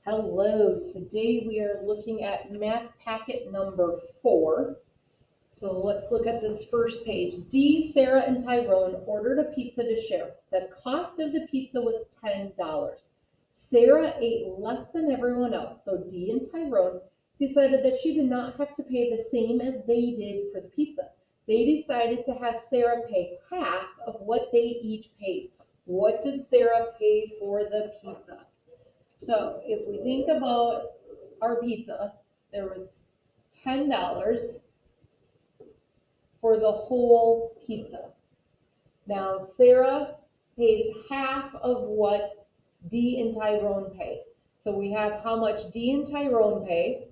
Hello, today we are looking at math packet number 4. So let's look at this first page. Dee, Sarah, and Tyrone ordered a pizza to share. The cost of the pizza was $10. Sarah ate less than everyone else, so Dee and Tyrone decided that she did not have to pay the same as they did for the pizza. They decided to have Sarah pay half of what they each paid. What did Sarah pay for the pizza? So if we think about our pizza, there was $10 for the whole pizza. Now Sarah pays half of what Dee and Tyrone pay. So we have how much Dee and Tyrone pay,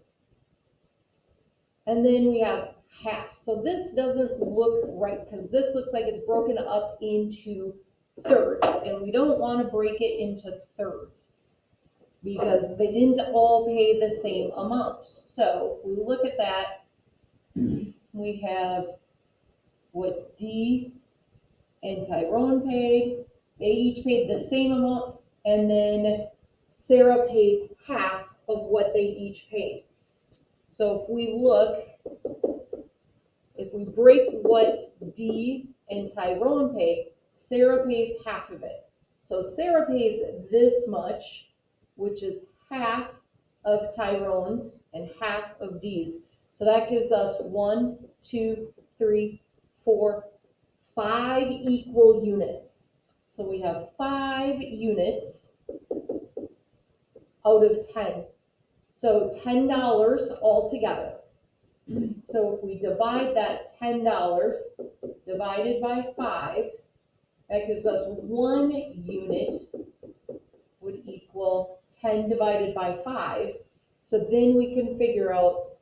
and then we have half. So this doesn't look right because this looks like it's broken up into thirds, and we don't want to break it into thirds, because they didn't all pay the same amount. So if we look at that, we have what Dee and Tyrone paid. They each paid the same amount, and then Sarah pays half of what they each paid. So if we look, if we break what Dee and Tyrone pay, Sarah pays half of it. So Sarah pays this much, which is half of Tyrone's and half of Dee's. So that gives us 1, 2, 3, 4, 5 equal units. So we have 5 units out of 10. So $10 altogether. So if we divide that $10 divided by 5, that gives us 1 unit would equal 10 divided by 5. So then we can figure out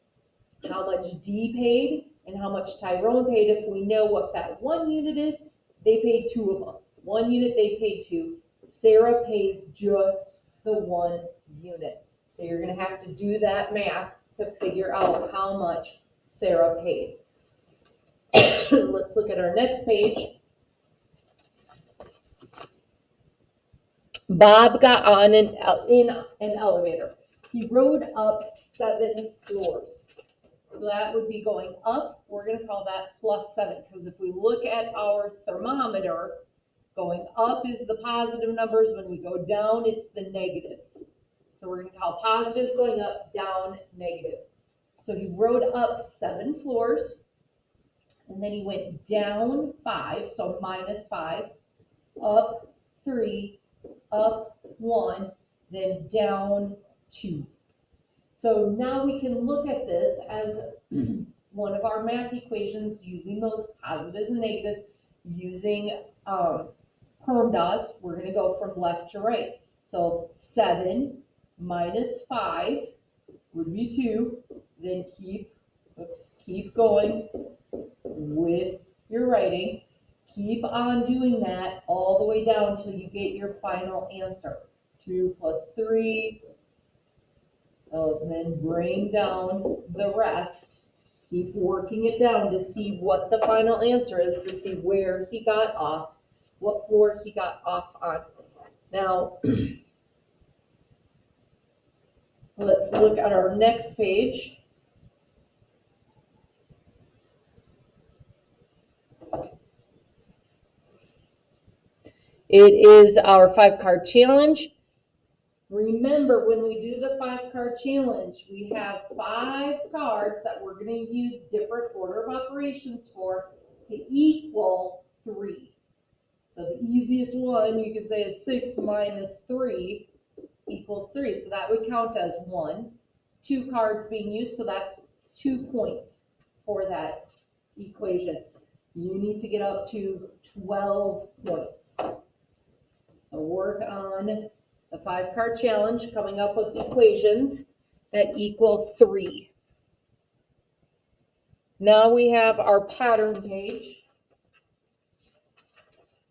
how much Dee paid and how much Tyrone paid. If we know what that 1 unit is, they paid 2 of them. 1 unit, they paid 2. Sarah pays just the 1 unit. So you're going to have to do that math to figure out how much Sarah paid. Let's look at our next page. Bob got on in an elevator. He rode up 7 floors. So that would be going up. We're going to call that +7, because if we look at our thermometer, going up is the positive numbers. When we go down, it's the negatives. So we're going to call positives going up, down, negative. So he rode up 7 floors, and then he went down 5, so -5, up 3, up 1, then down 2. So now we can look at this as one of our math equations using those positives and negatives, using PEMDAS. We're going to go from left to right. So 7 minus 5 would be 2. Then keep going with your writing. Keep on doing that all the way down until you get your final answer. 2 plus 3. And then bring down the rest. Keep working it down to see what the final answer is, to see where he got off, what floor he got off on. Now, let's look at our next page. It is our 5-card challenge. Remember, when we do the 5-card challenge, we have 5 cards that we're going to use different order of operations for to equal 3. So the easiest one you could say is 6 minus 3 equals 3. So that would count as 1. 2 cards being used, so that's 2 points for that equation. You need to get up to 12 points. So work on the 5-card challenge, coming up with equations that equal 3. Now we have our pattern page.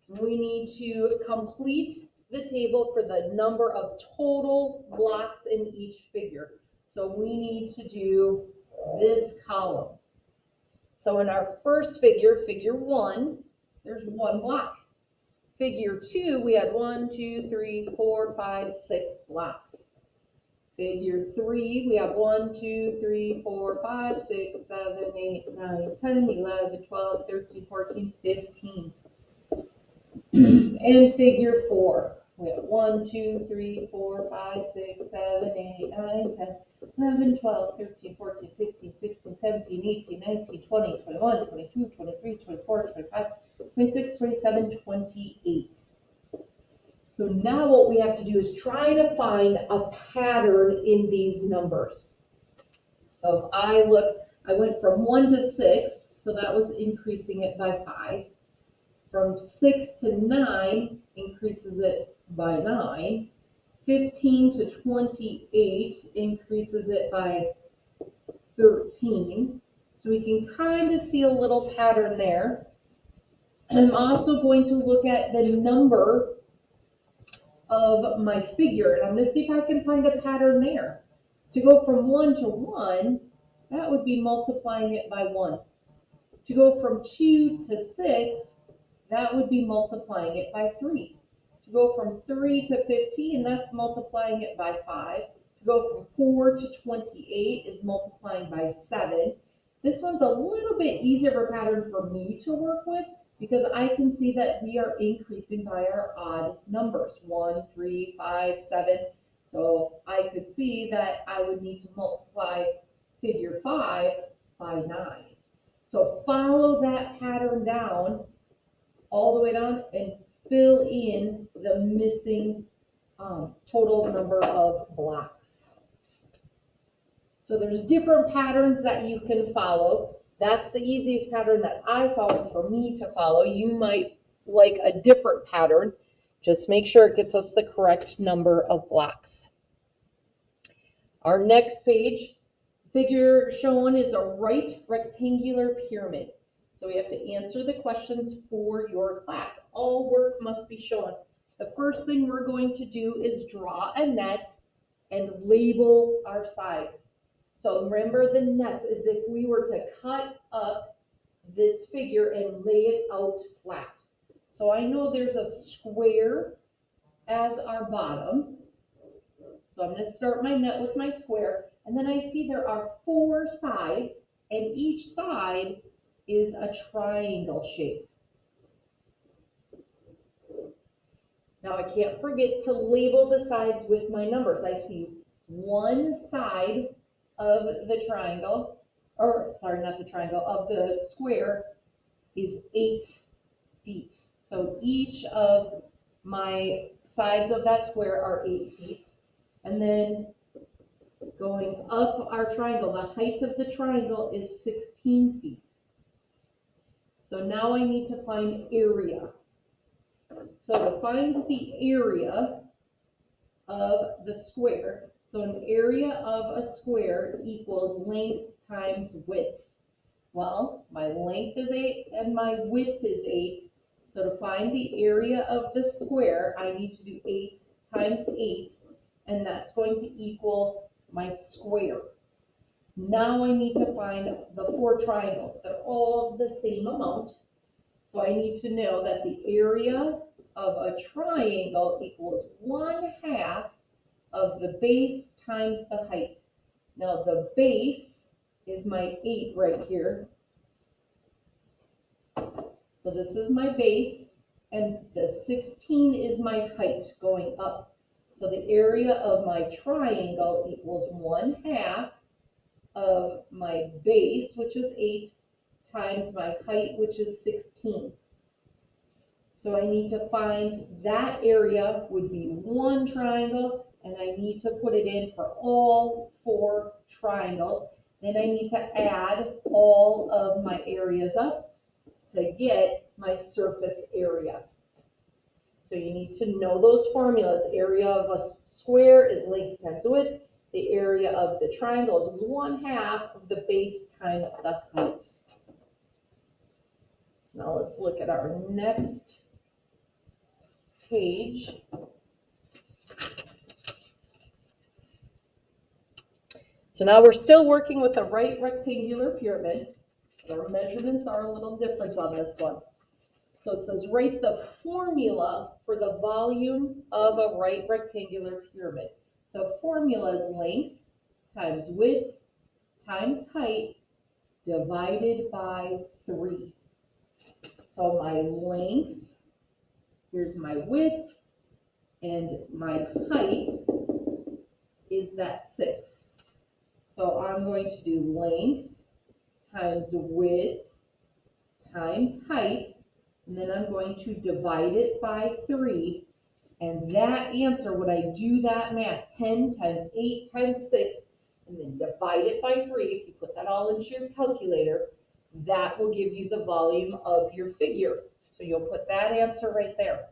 We need to complete the table for the number of total blocks in each figure. So we need to do this column. So in our first figure, figure 1, there's 1 block. Figure 2, we had 1, 2, 3, 4, 5, 6 blocks. Figure 3, we have 1, 2, 3, 4, 5, 6, 7, 8, 9, 10, 11, 12, 13, 14, 15. And figure 4, we have 1, 2, 3, 4, 5, 6, 7, 8, 9, 10, 11, 12, 13, 14, 15, 16, 17, 18, 19, 20, 21, 22, 23, 24, 25, 26, 27, 28. So now what we have to do is try to find a pattern in these numbers. So if I look, I went from 1 to 6, so that was increasing it by 5. From 6 to 9 increases it by 9. 15 to 28 increases it by 13. So we can kind of see a little pattern there. I'm also going to look at the number of my figure, and I'm going to see if I can find a pattern there. To go from 1 to 1, that would be multiplying it by 1. To go from 2 to 6, that would be multiplying it by 3. To go from 3 to 15, that's multiplying it by 5. To go from 4 to 28 is multiplying by 7. This one's a little bit easier of a pattern for me to work with because I can see that we are increasing by our odd numbers, 1, 3, 5, 7. So I could see that I would need to multiply figure 5 by 9. So follow that pattern down, all the way down, and fill in the missing total number of blocks. So there's different patterns that you can follow. That's the easiest pattern that I found for me to follow. You might like a different pattern. Just make sure it gets us the correct number of blocks. Our next page, figure shown is a right rectangular pyramid. So we have to answer the questions for your class. All work must be shown. The first thing we're going to do is draw a net and label our sides. So remember, the net is if we were to cut up this figure and lay it out flat. So I know there's a square as our bottom. So I'm going to start my net with my square, and then I see there are 4 sides, and each side is a triangle shape. Now I can't forget to label the sides with my numbers. I see one side of the triangle, or sorry, not the triangle, of the square is 8 feet. So each of my sides of that square are 8 feet. And then going up our triangle, the height of the triangle is 16 feet. So now I need to find area. So to find the area of the square, so an area of a square equals length times width. Well, my length is 8 and my width is 8. So to find the area of the square, I need to do 8 times 8, and that's going to equal my square. Now I need to find the 4 triangles. They're all the same amount. So I need to know that the area of a triangle equals 1/2 of the base times the height. Now the base is my 8 right here. So this is my base, and the 16 is my height going up. So the area of my triangle equals 1/2 of my base, which is 8, times my height, which is 16. So I need to find that area would be 1 triangle, and I need to put it in for all 4 triangles. Then I need to add all of my areas up to get my surface area. So you need to know those formulas. Area of a square is length times width. The area of the triangle is 1/2 of the base times the height. Now let's look at our next page. So now we're still working with a right rectangular pyramid. Our measurements are a little different on this one. So it says write the formula for the volume of a right rectangular pyramid. The formula is length times width times height divided by 3. So my length, here's my width, and my height is that 6. So I'm going to do length times width times height, and then I'm going to divide it by 3. And that answer, when I do that math, 10 times 8 times 6, and then divide it by 3, if you put that all into your calculator, that will give you the volume of your figure. So you'll put that answer right there.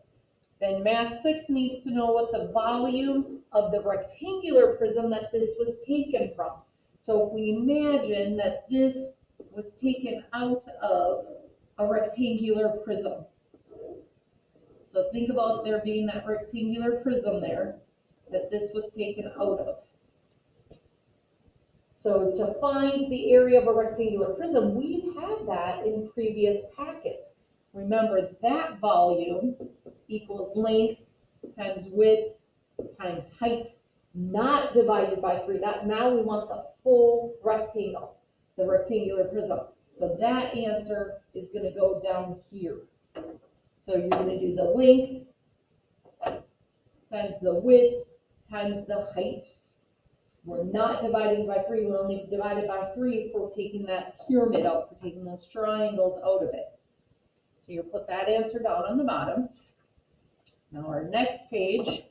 Then math 6 needs to know what the volume of the rectangular prism that this was taken from. So if we imagine that this was taken out of a rectangular prism. So think about there being that rectangular prism there that this was taken out of. So to find the area of a rectangular prism, we've had that in previous packets. Remember, that volume equals length times width times height, not divided by 3. Now we want the full rectangle, the rectangular prism. So that answer is going to go down here. So you're going to do the length times the width times the height. We're not dividing by 3. We're only divided by 3 if we're taking that pyramid out, we're taking those triangles out of it. So you'll put that answer down on the bottom. Now our next page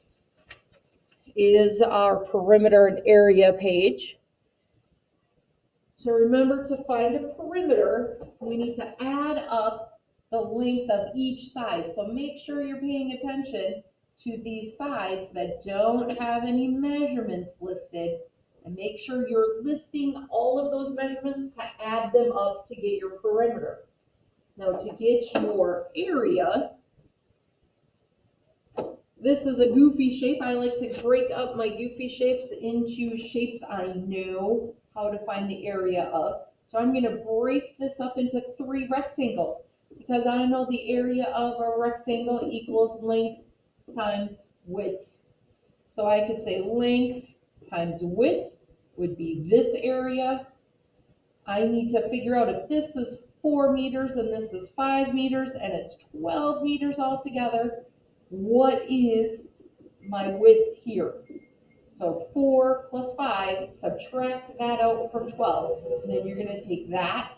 is our perimeter and area page. So remember, to find a perimeter, we need to add up the length of each side. So make sure you're paying attention to these sides that don't have any measurements listed, and make sure you're listing all of those measurements to add them up to get your perimeter. Now to get your area, this is a goofy shape. I like to break up my goofy shapes into shapes I know how to find the area of. So I'm going to break this up into 3 rectangles because I know the area of a rectangle equals length times width. So I could say length times width would be this area. I need to figure out if this is 4 meters and this is 5 meters and it's 12 meters altogether. What is my width here? So 4 plus 5, subtract that out from 12. And then you're going to take that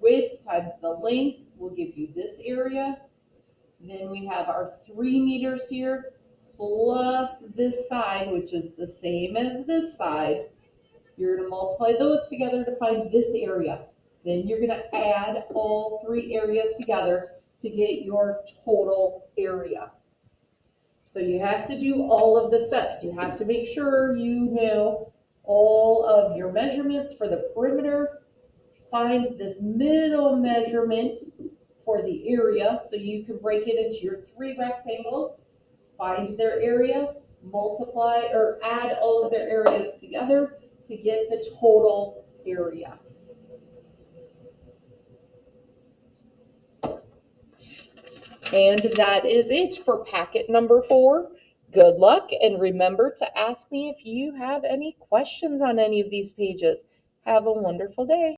width times the length will give you this area. Then we have our 3 meters here plus this side, which is the same as this side. You're going to multiply those together to find this area. Then you're going to add all 3 areas together to get your total area. So you have to do all of the steps. You have to make sure you know all of your measurements for the perimeter. Find this middle measurement for the area so you can break it into your 3 rectangles. Find their areas, multiply or add all of their areas together to get the total area. And that is it for packet number 4. Good luck, and remember to ask me if you have any questions on any of these pages. Have a wonderful day.